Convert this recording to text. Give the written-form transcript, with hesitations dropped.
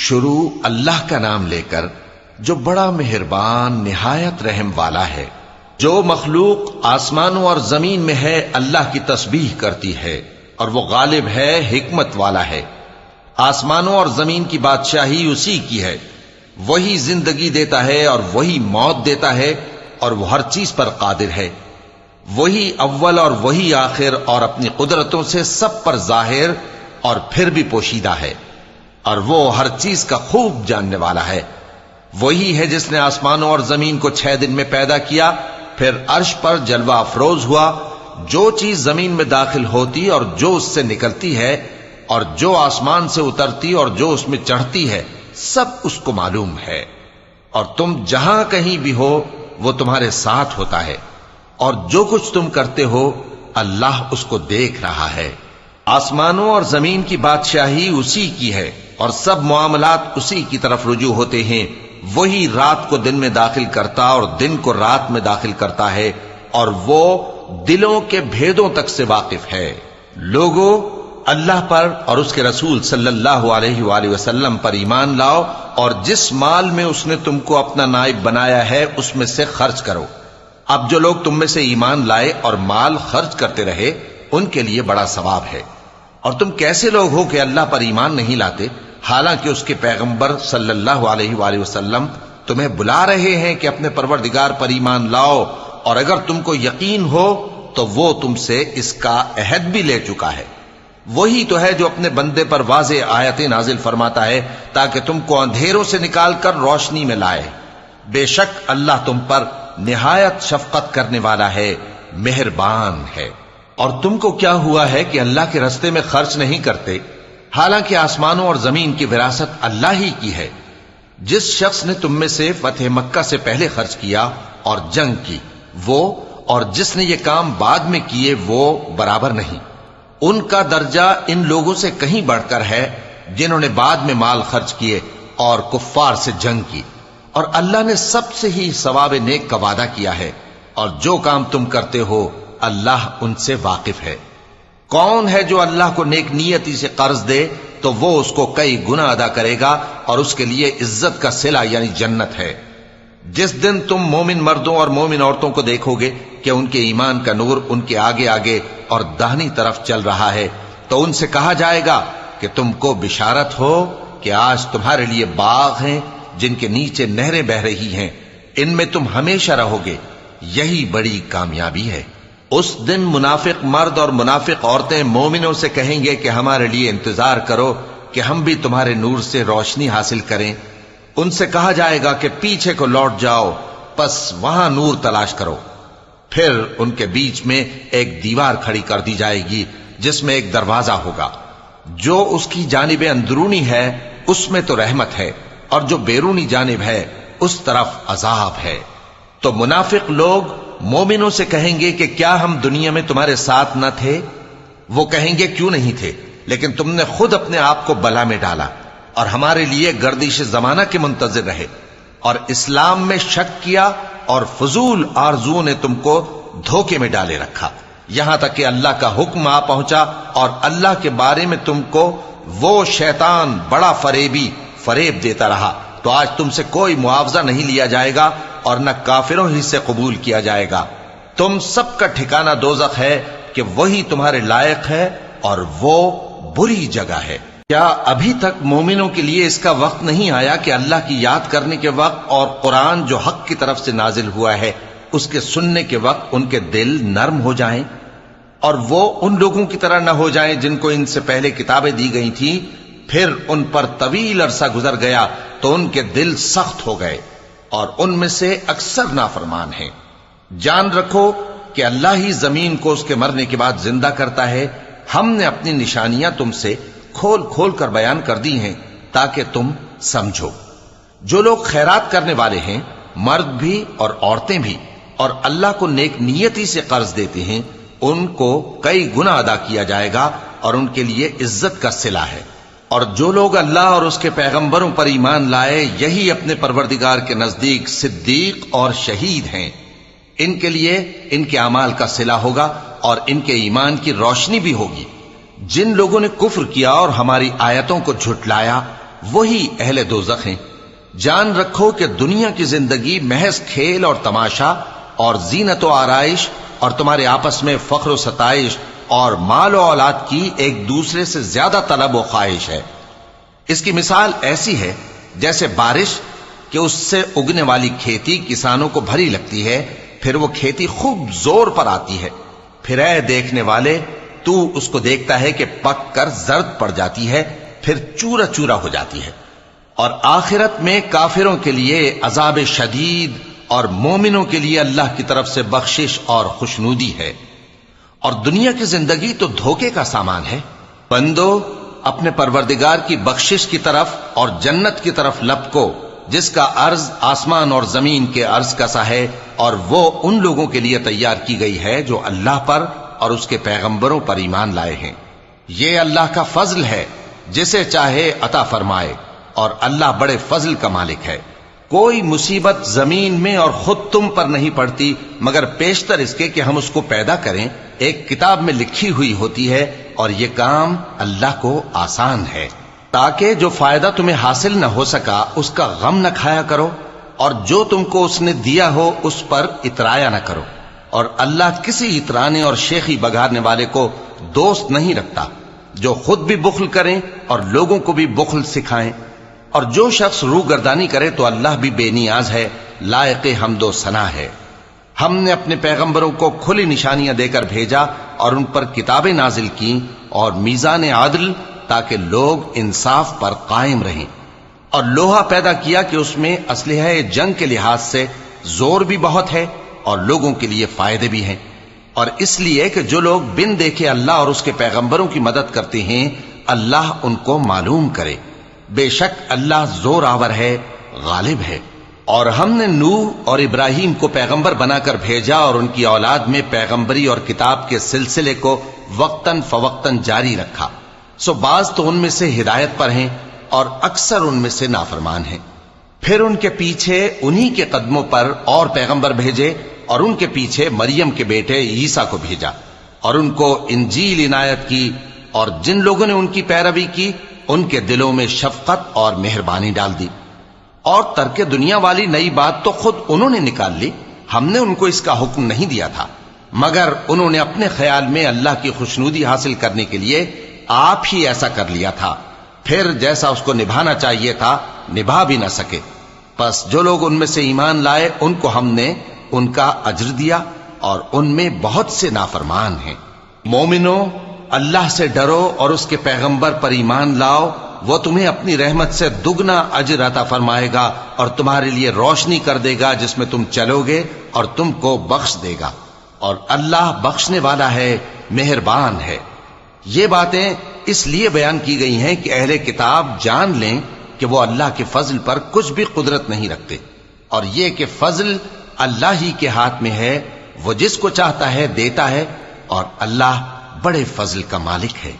شروع اللہ کا نام لے کر جو بڑا مہربان نہایت رحم والا ہے۔ جو مخلوق آسمانوں اور زمین میں ہے اللہ کی تسبیح کرتی ہے اور وہ غالب ہے، حکمت والا ہے۔ آسمانوں اور زمین کی بادشاہی اسی کی ہے، وہی زندگی دیتا ہے اور وہی موت دیتا ہے، اور وہ ہر چیز پر قادر ہے۔ وہی اول اور وہی آخر، اور اپنی قدرتوں سے سب پر ظاہر اور پھر بھی پوشیدہ ہے، اور وہ ہر چیز کا خوب جاننے والا ہے۔ وہی ہے جس نے آسمانوں اور زمین کو 6 دن میں پیدا کیا، پھر عرش پر جلوہ افروز ہوا۔ جو چیز زمین میں داخل ہوتی اور جو اس سے نکلتی ہے، اور جو آسمان سے اترتی اور جو اس میں چڑھتی ہے، سب اس کو معلوم ہے۔ اور تم جہاں کہیں بھی ہو وہ تمہارے ساتھ ہوتا ہے، اور جو کچھ تم کرتے ہو اللہ اس کو دیکھ رہا ہے۔ آسمانوں اور زمین کی بادشاہی اسی کی ہے، اور سب معاملات اسی کی طرف رجوع ہوتے ہیں۔ وہی رات کو دن میں داخل کرتا اور دن کو رات میں داخل کرتا ہے، اور وہ دلوں کے بھیدوں تک سے واقف ہے۔ لوگوں، اللہ پر اور اس کے رسول صلی اللہ علیہ وآلہ وسلم پر ایمان لاؤ، اور جس مال میں اس نے تم کو اپنا نائب بنایا ہے اس میں سے خرچ کرو۔ اب جو لوگ تم میں سے ایمان لائے اور مال خرچ کرتے رہے ان کے لیے بڑا ثواب ہے۔ اور تم کیسے لوگ ہو کہ اللہ پر ایمان نہیں لاتے، حالانکہ اس کے پیغمبر صلی اللہ علیہ وآلہ وسلم تمہیں بلا رہے ہیں کہ اپنے پروردگار پر ایمان لاؤ، اور اگر تم کو یقین ہو تو وہ تم سے اس کا عہد بھی لے چکا ہے۔ وہی تو ہے جو اپنے بندے پر واضح آیتیں نازل فرماتا ہے تاکہ تم کو اندھیروں سے نکال کر روشنی میں لائے۔ بے شک اللہ تم پر نہایت شفقت کرنے والا ہے، مہربان ہے۔ اور تم کو کیا ہوا ہے کہ اللہ کے رستے میں خرچ نہیں کرتے، حالانکہ آسمانوں اور زمین کی وراثت اللہ ہی کی ہے؟ جس شخص نے تم میں سے فتح مکہ سے پہلے خرچ کیا اور جنگ کی، وہ اور جس نے یہ کام بعد میں کیے وہ برابر نہیں۔ ان کا درجہ ان لوگوں سے کہیں بڑھ کر ہے جنہوں نے بعد میں مال خرچ کیے اور کفار سے جنگ کی، اور اللہ نے سب سے ہی ثواب نیک کا وعدہ کیا ہے، اور جو کام تم کرتے ہو اللہ ان سے واقف ہے۔ کون ہے جو اللہ کو نیک نیتی سے قرض دے تو وہ اس کو کئی گنا ادا کرے گا، اور اس کے لیے عزت کا صلہ یعنی جنت ہے۔ جس دن تم مومن مردوں اور مومن عورتوں کو دیکھو گے کہ ان کے ایمان کا نور ان کے آگے آگے اور داہنی طرف چل رہا ہے، تو ان سے کہا جائے گا کہ تم کو بشارت ہو کہ آج تمہارے لیے باغ ہیں جن کے نیچے نہریں بہ رہی ہیں، ان میں تم ہمیشہ رہو گے، یہی بڑی کامیابی ہے۔ اس دن منافق مرد اور منافق عورتیں مومنوں سے کہیں گے کہ ہمارے لیے انتظار کرو کہ ہم بھی تمہارے نور سے روشنی حاصل کریں۔ ان سے کہا جائے گا کہ پیچھے کو لوٹ جاؤ، پس وہاں نور تلاش کرو۔ پھر ان کے بیچ میں ایک دیوار کھڑی کر دی جائے گی جس میں ایک دروازہ ہوگا، جو اس کی جانب اندرونی ہے اس میں تو رحمت ہے، اور جو بیرونی جانب ہے اس طرف عذاب ہے۔ تو منافق لوگ مومنوں سے کہیں گے کہ کیا ہم دنیا میں تمہارے ساتھ نہ تھے؟ وہ کہیں گے کیوں نہیں تھے، لیکن تم نے خود اپنے آپ کو بلا میں ڈالا اور ہمارے لیے گردش زمانہ کے منتظر رہے، اور اسلام میں شک کیا، اور فضول آرزوؤں نے تم کو دھوکے میں ڈالے رکھا، یہاں تک کہ اللہ کا حکم آ پہنچا، اور اللہ کے بارے میں تم کو وہ شیطان بڑا فریبی فریب دیتا رہا۔ تو آج تم سے کوئی معاوضہ نہیں لیا جائے گا، اور نہ کافروں ہی سے قبول کیا جائے گا۔ تم سب کا ٹھکانہ دوزخ ہے کہ وہی تمہارے لائق ہے، اور وہ بری جگہ ہے۔ کیا ابھی تک مومنوں کے لیے اس کا وقت نہیں آیا کہ اللہ کی یاد کرنے کے وقت اور قرآن جو حق کی طرف سے نازل ہوا ہے اس کے سننے کے وقت ان کے دل نرم ہو جائیں، اور وہ ان لوگوں کی طرح نہ ہو جائیں جن کو ان سے پہلے کتابیں دی گئی تھیں، پھر ان پر طویل عرصہ گزر گیا تو ان کے دل سخت ہو گئے، اور ان میں سے اکثر نافرمان ہیں۔ جان رکھو کہ اللہ ہی زمین کو اس کے مرنے کے بعد زندہ کرتا ہے۔ ہم نے اپنی نشانیاں تم سے کھول کھول کر بیان کر دی ہیں تاکہ تم سمجھو۔ جو لوگ خیرات کرنے والے ہیں، مرد بھی اور عورتیں بھی، اور اللہ کو نیک نیتی سے قرض دیتے ہیں، ان کو کئی گنا ادا کیا جائے گا، اور ان کے لیے عزت کا صلہ ہے۔ اور جو لوگ اللہ اور اس کے پیغمبروں پر ایمان لائے، یہی اپنے پروردگار کے نزدیک صدیق اور شہید ہیں۔ ان کے لیے ان کے اعمال کا صلہ ہوگا، اور ان کے ایمان کی روشنی بھی ہوگی۔ جن لوگوں نے کفر کیا اور ہماری آیتوں کو جھٹلایا، وہی اہل دوزخ ہیں۔ جان رکھو کہ دنیا کی زندگی محض کھیل اور تماشا اور زینت و آرائش اور تمہارے آپس میں فخر و ستائش اور مال و اولاد کی ایک دوسرے سے زیادہ طلب و خواہش ہے۔ اس کی مثال ایسی ہے جیسے بارش کہ اس سے اگنے والی کھیتی کسانوں کو بھری لگتی ہے، پھر وہ کھیتی خوب زور پر آتی ہے، پھر اے دیکھنے والے تو اس کو دیکھتا ہے کہ پک کر زرد پڑ جاتی ہے، پھر چورا چورا ہو جاتی ہے۔ اور آخرت میں کافروں کے لیے عذاب شدید اور مومنوں کے لیے اللہ کی طرف سے بخشش اور خوشنودی ہے۔ اور دنیا کی زندگی تو دھوکے کا سامان ہے۔ بندو اپنے پروردگار کی بخشش کی طرف اور جنت کی طرف لپکو جس کا عرض آسمان اور زمین کے عرض کا سا ہے، اور وہ ان لوگوں کے لیے تیار کی گئی ہے جو اللہ پر اور اس کے پیغمبروں پر ایمان لائے ہیں۔ یہ اللہ کا فضل ہے، جسے چاہے عطا فرمائے، اور اللہ بڑے فضل کا مالک ہے۔ کوئی مصیبت زمین میں اور خود تم پر نہیں پڑتی مگر پیشتر اس کے کہ ہم اس کو پیدا کریں، ایک کتاب میں لکھی ہوئی ہوتی ہے، اور یہ کام اللہ کو آسان ہے۔ تاکہ جو فائدہ تمہیں حاصل نہ ہو سکا اس کا غم نہ کھایا کرو، اور جو تم کو اس نے دیا ہو اس پر اترایا نہ کرو۔ اور اللہ کسی اترانے اور شیخی بگارنے والے کو دوست نہیں رکھتا، جو خود بھی بخل کریں اور لوگوں کو بھی بخل سکھائیں۔ اور جو شخص روگردانی کرے تو اللہ بھی بے نیاز ہے، لائق حمد و ثنا ہے۔ ہم نے اپنے پیغمبروں کو کھلی نشانیاں دے کر بھیجا اور ان پر کتابیں نازل کی اور میزان عدل، تاکہ لوگ انصاف پر قائم رہیں، اور لوہا پیدا کیا کہ اس میں اسلحہ جنگ کے لحاظ سے زور بھی بہت ہے اور لوگوں کے لیے فائدے بھی ہیں، اور اس لیے کہ جو لوگ بن دیکھے اللہ اور اس کے پیغمبروں کی مدد کرتے ہیں اللہ ان کو معلوم کرے۔ بے شک اللہ زور آور ہے، غالب ہے۔ اور ہم نے نوح اور ابراہیم کو پیغمبر بنا کر بھیجا اور ان کی اولاد میں پیغمبری اور کتاب کے سلسلے کو وقتاً فوقتاً جاری رکھا، سو بعض تو ان میں سے ہدایت پر ہیں اور اکثر ان میں سے نافرمان ہیں۔ پھر ان کے پیچھے انہی کے قدموں پر اور پیغمبر بھیجے، اور ان کے پیچھے مریم کے بیٹے عیسیٰ کو بھیجا، اور ان کو انجیل عنایت کی، اور جن لوگوں نے ان کی پیروی کی ان کے دلوں میں شفقت اور مہربانی ڈال دی۔ اور ترک دنیا والی نئی بات تو خود انہوں نے نکال لی، ہم نے ان کو اس کا حکم نہیں دیا تھا، مگر انہوں نے اپنے خیال میں اللہ کی خوشنودی حاصل کرنے کے لیے آپ ہی ایسا کر لیا تھا، پھر جیسا اس کو نبھانا چاہیے تھا نبھا بھی نہ سکے۔ پس جو لوگ ان میں سے ایمان لائے ان کو ہم نے ان کا اجر دیا، اور ان میں بہت سے نافرمان ہیں۔ مومنو اللہ سے ڈرو اور اس کے پیغمبر پر ایمان لاؤ، وہ تمہیں اپنی رحمت سے دگنا اجر عطا فرمائے گا اور تمہارے لیے روشنی کر دے گا جس میں تم چلو گے، اور تم کو بخش دے گا، اور اللہ بخشنے والا ہے، مہربان ہے۔ یہ باتیں اس لیے بیان کی گئی ہیں کہ اہل کتاب جان لیں کہ وہ اللہ کے فضل پر کچھ بھی قدرت نہیں رکھتے، اور یہ کہ فضل اللہ ہی کے ہاتھ میں ہے، وہ جس کو چاہتا ہے دیتا ہے، اور اللہ بڑے فضل کا مالک ہے۔